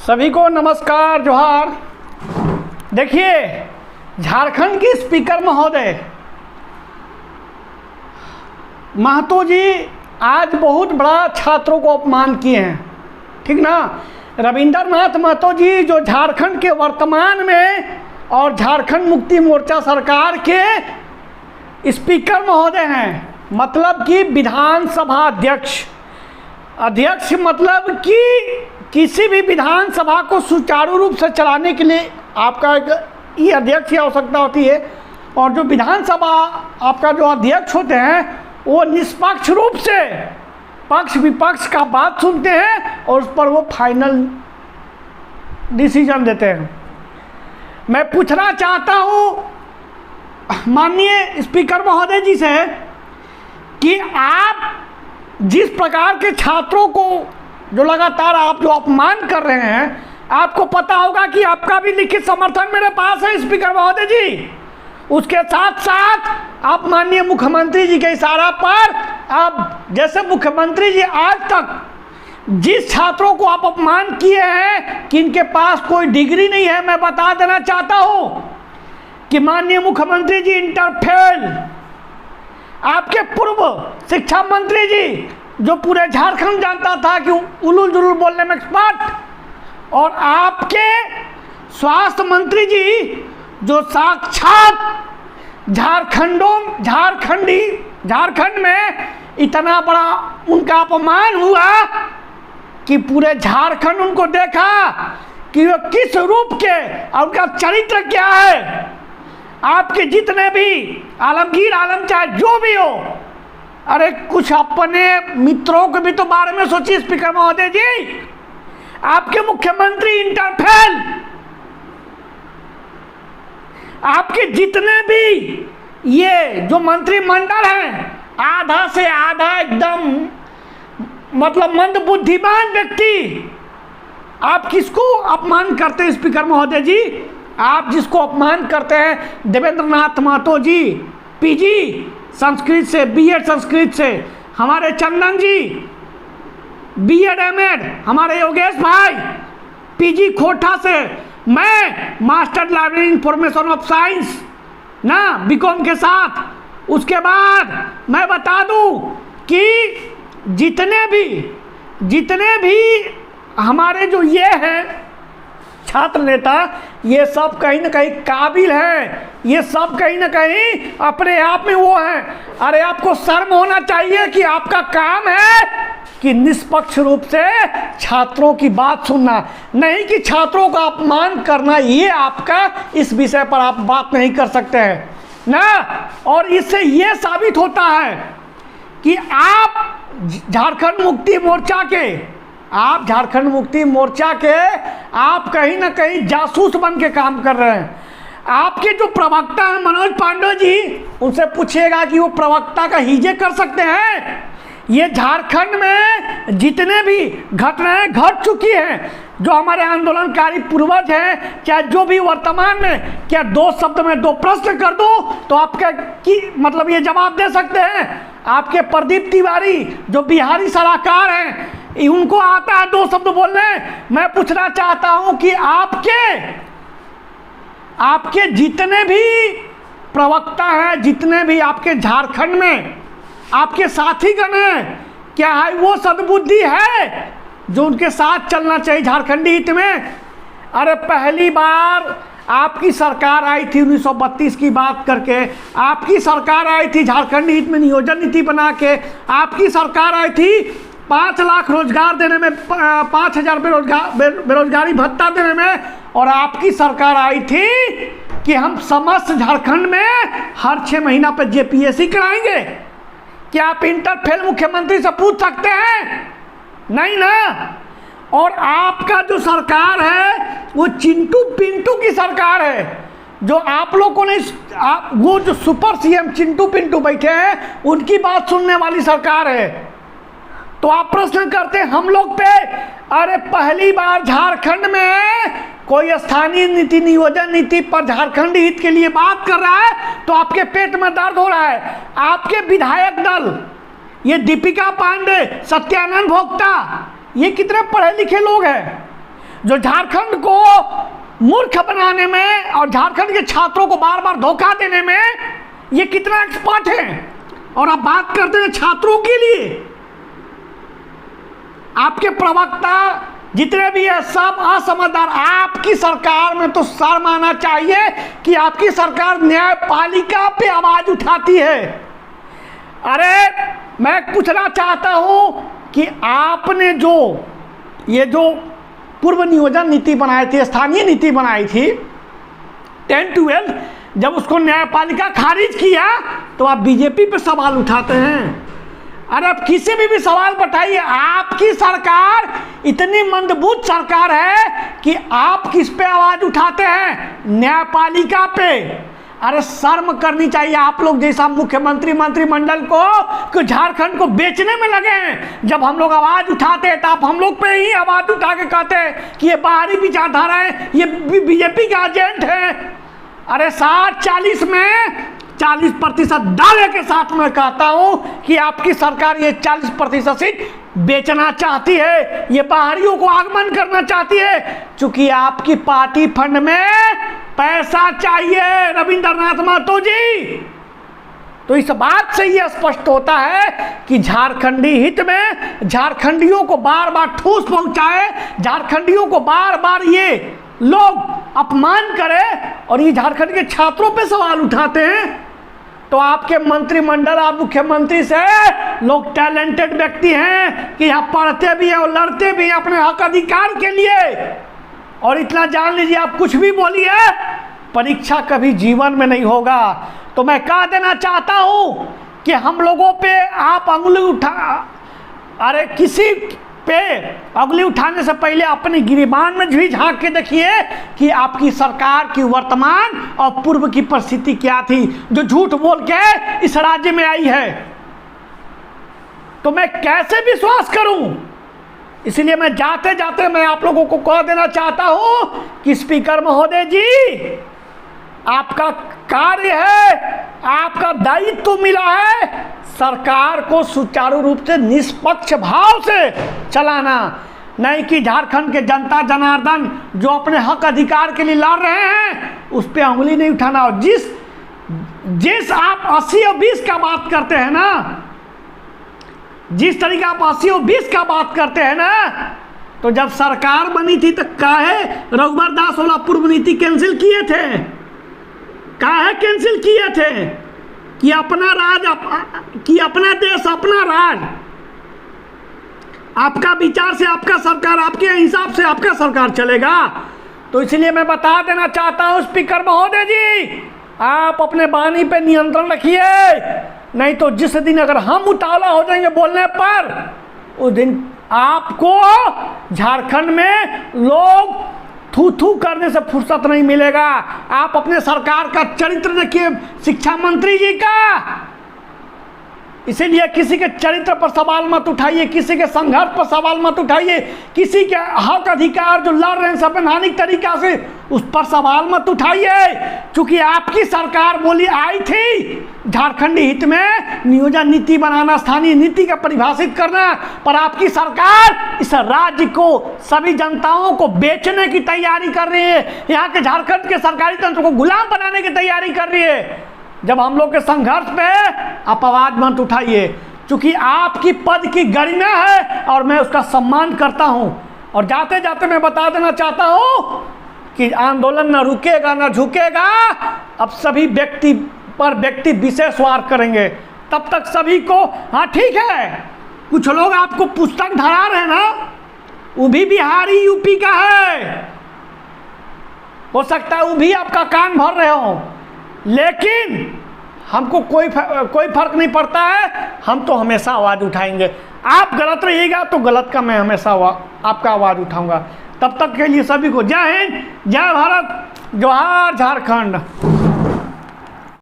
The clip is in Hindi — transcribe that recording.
सभी को नमस्कार जोहार। देखिए, झारखंड के स्पीकर महोदय महतो जी आज बहुत बड़ा छात्रों को अपमान किए हैं, ठीक ना। रविंद्रनाथ महतो जी जो झारखंड के वर्तमान में और झारखंड मुक्ति मोर्चा सरकार के स्पीकर महोदय हैं, मतलब कि विधानसभा अध्यक्ष मतलब कि किसी भी विधानसभा को सुचारू रूप से चलाने के लिए आपका ये अध्यक्ष की आवश्यकता होती है। और जो विधानसभा आपका जो अध्यक्ष होते हैं वो निष्पक्ष रूप से पक्ष विपक्ष का बात सुनते हैं और उस पर वो फाइनल डिसीजन देते हैं। मैं पूछना चाहता हूँ माननीय स्पीकर महोदय जी से कि आप जिस प्रकार के छात्रों को जो लगातार आप जो अपमान कर रहे हैं, आपको पता होगा कि आपका भी लिखित समर्थन मेरे पास है स्पीकर महोदय जी। उसके साथ साथ आप माननीय मुख्यमंत्री जी के इशारा पर आप जैसे मुख्यमंत्री जी आज तक जिस छात्रों को आप अपमान किए हैं कि इनके पास कोई डिग्री नहीं है, मैं बता देना चाहता हूं कि माननीय मुख्यमंत्री जी इंटर फेल, आपके पूर्व शिक्षा मंत्री जी जो पूरे झारखंड जानता था कि उलूल जुलूल बोलने में एक्सपर्ट, और आपके स्वास्थ्य मंत्री जी जो साक्षात झारखंड में इतना बड़ा उनका अपमान हुआ कि पूरे झारखंड उनको देखा कि वो किस रूप के और उनका चरित्र क्या है। आपके जितने भी आलमगीर आलम चाहे जो भी हो, अरे कुछ अपने मित्रों के भी तो बारे में सोचिए स्पीकर महोदय जी। आपके मुख्यमंत्री इंटर फेल, आपके जितने भी ये जो मंत्रिमंडल हैं आधा से आधा एकदम मतलब मंद बुद्धिमान व्यक्ति। आप किसको अपमान करते हैं स्पीकर महोदय जी? आप जिसको अपमान करते हैं देवेंद्रनाथ महतो जी, पीजी संस्कृत से, बीएड संस्कृत से, हमारे चंदन जी बीएड एमएड, हमारे योगेश भाई पीजी खोटा से, मैं master library information of science ना बीकॉम के साथ। उसके बाद मैं बता दूं कि जितने भी हमारे जो ये हैं छात्र नेता, ये सब कहीं ना कहीं काबिल हैं, ये सब कहीं ना कहीं अपने आप में वो हैं। अरे आपको शर्म होना चाहिए कि आपका काम है कि निष्पक्ष रूप से छात्रों की बात सुनना, नहीं कि छात्रों का अपमान करना। ये आपका इस विषय पर आप बात नहीं कर सकते हैं ना। और इससे ये साबित होता है कि आप झारखंड मुक्ति मोर्चा के आप कहीं ना कहीं जासूस बन के काम कर रहे हैं। आपके जो प्रवक्ता हैं मनोज पांडे जी, उनसे पूछिएगा कि वो प्रवक्ता का हीजे कर सकते हैं। ये झारखंड में जितने भी घटनाएं घट चुकी हैं, जो हमारे आंदोलनकारी पूर्वज हैं, चाहे जो भी वर्तमान में, क्या दो शब्द में दो प्रश्न कर दो तो आपका की मतलब ये जवाब दे सकते हैं। आपके प्रदीप तिवारी जो बिहारी सलाहकार हैं, उनको आता है दो शब्द बोलने। मैं पूछना चाहता हूं कि आपके जितने भी प्रवक्ता हैं, जितने भी आपके झारखंड में आपके साथीगण हैं, क्या है वो सद्बुद्धि है जो उनके साथ चलना चाहिए झारखंडी हित में? अरे पहली बार आपकी सरकार आई थी 1932 की बात करके, आपकी सरकार आई थी झारखंडी हित में नियोजन नीति बना के, आपकी सरकार आई थी 5 लाख रोजगार देने में, 5,000 बेरोजगारी भत्ता देने में, और आपकी सरकार आई थी कि हम समस्त झारखंड में हर 6 महीना पर जेपीएससी कराएंगे। क्या आप इंटर फेल मुख्यमंत्री से पूछ सकते हैं? नहीं ना। और आपका जो सरकार है वो चिंटू पिंटू की सरकार है, जो आप लोगों ने वो जो सुपर सीएम चिंटू पिंटू बैठे हैं उनकी बात सुनने वाली सरकार है। तो आप प्रश्न करते हैं हम लोग पे। अरे पहली बार झारखंड में कोई स्थानीय नीति नियोजन नीति पर झारखंड हित के लिए बात कर रहा है तो आपके पेट में दर्द हो रहा है। आपके विधायक दल, ये दीपिका पांडे, सत्यानंद भोक्ता, ये कितने पढ़े लिखे लोग हैं। जो झारखंड को मूर्ख बनाने में और झारखंड के छात्रों को बार बार धोखा देने में ये कितना एक्सपर्ट है। और आप बात करते हैं छात्रों के लिए, आपके प्रवक्ता जितने भी है सब असमझदार। आपकी सरकार में तो शर्म आना चाहिए कि आपकी सरकार न्यायपालिका पे आवाज उठाती है। अरे मैं पूछना चाहता हूं कि आपने ये जो पूर्व नियोजन नीति बनाई थी, स्थानीय नीति बनाई थी 10-12, जब उसको न्यायपालिका खारिज किया तो आप बीजेपी पे सवाल उठाते हैं। अरे आप किसी भी सवाल बताइए, आपकी सरकार इतनी मंदबुद्ध सरकार है कि आप किस पे आवाज उठाते हैं? न्यायपालिका पे। अरे शर्म करनी चाहिए आप लोग जैसा मुख्यमंत्री मंत्रिमंडल को झारखंड को बेचने में लगे हैं। जब हम लोग आवाज उठाते हैं तो आप हम लोग पे ही आवाज उठा के कहते हैं कि ये बाहरी विचारधारा है, ये बीजेपी का एजेंट है। अरे 60-40 में 40% दावे के साथ मैं कहता हूं कि आपकी सरकार ये 40% सीट बेचना चाहती है, ये बाहरियों को आगमन करना चाहती है, क्योंकि आपकी पार्टी फंड में पैसा चाहिए रविंद्रनाथ महतो जी। तो इस बात से यह स्पष्ट होता है कि झारखंडी हित में झारखंडियों को बार बार ठूस पहुंचाए, झारखंडियों को बार बार ये लोग अपमान करें और ये झारखंड के छात्रों पे सवाल उठाते हैं। तो आपके मंत्रिमंडल, आप मुख्यमंत्री से लोग टैलेंटेड व्यक्ति हैं कि यहाँ पढ़ते भी हैं और लड़ते भी हैं अपने हक अधिकार के लिए। और इतना जान लीजिए, आप कुछ भी बोलिए, परीक्षा कभी जीवन में नहीं होगा। तो मैं कह देना चाहता हूँ कि हम लोगों पे आप अंगुली अरे किसी पे अंगुली उठाने से पहले अपने गिरिबान में भी झांक के देखिए कि आपकी सरकार की वर्तमान और पूर्व की परिस्थिति क्या थी, जो झूठ बोल के इस राज्य में आई है। तो मैं कैसे विश्वास करूं? इसलिए मैं जाते जाते मैं आप लोगों को कह देना चाहता हूं कि स्पीकर महोदय जी, आपका कार्य है, आपका दायित्व तो मिला है सरकार को सुचारू रूप से निष्पक्ष भाव से चलाना, नहीं कि झारखंड के जनता जनार्दन जो अपने हक अधिकार के लिए लड़ रहे हैं उस पर उंगली नहीं उठाना। और जिस आप 80 और 20 का बात करते हैं ना, जिस तरीके आप 80 और 20 का बात करते हैं ना, तो जब सरकार बनी थी तो काहे रघुवर दास वाला पूर्व नीति कैंसिल किए थे? काहे कैंसिल किए थे? कि अपना राज कि अपना देश अपना राज, आपका विचार से आपका सरकार, आपके हिसाब से आपका सरकार चलेगा। तो इसलिए मैं बता देना चाहता हूं स्पीकर महोदय जी, आप अपने वाणी पे नियंत्रण रखिए, नहीं तो जिस दिन अगर हम उतावला हो जाएंगे बोलने पर, उस दिन आपको झारखंड में लोग थू थू करने से फुर्सत नहीं मिलेगा। आप अपने सरकार का चरित्र देखिए, शिक्षा मंत्री जी का। इसीलिए किसी के चरित्र पर सवाल मत उठाइए, किसी के संघर्ष पर सवाल मत उठाइए, किसी के हक अधिकार जो लड़ रहे हैं संवैधानिक तरीका से उस पर सवाल मत उठाइए। क्योंकि आपकी सरकार बोली आई थी झारखंडी हित में नियोजन नीति बनाना, स्थानीय नीति का परिभाषित करना, पर आपकी सरकार इस राज्य को सभी जनताओं को बेचने की तैयारी कर रही है, यहाँ के झारखंड के सरकारी तंत्र को गुलाम बनाने की तैयारी कर रही है। जब हम लोग के संघर्ष पे आप आवाज मत उठाइए, क्योंकि आपकी पद की गरिमा है और मैं उसका सम्मान करता हूं। और जाते जाते मैं बता देना चाहता हूं कि आंदोलन न रुकेगा न झुकेगा। अब सभी व्यक्ति पर व्यक्ति विशेष वार करेंगे, तब तक सभी को। हाँ ठीक है, कुछ लोग आपको पुस्तक धरा रहे हैं ना, वो भी बिहारी यूपी का है, हो सकता है वो भी आपका कान भर रहे हो, लेकिन हमको कोई फर्क नहीं पड़ता है। हम तो हमेशा आवाज़ उठाएंगे। आप गलत रहिएगा तो गलत का मैं हमेशा आपका आवाज़ उठाऊंगा। तब तक के लिए सभी को जय हिंद, जय भारत, जोहार झारखंड।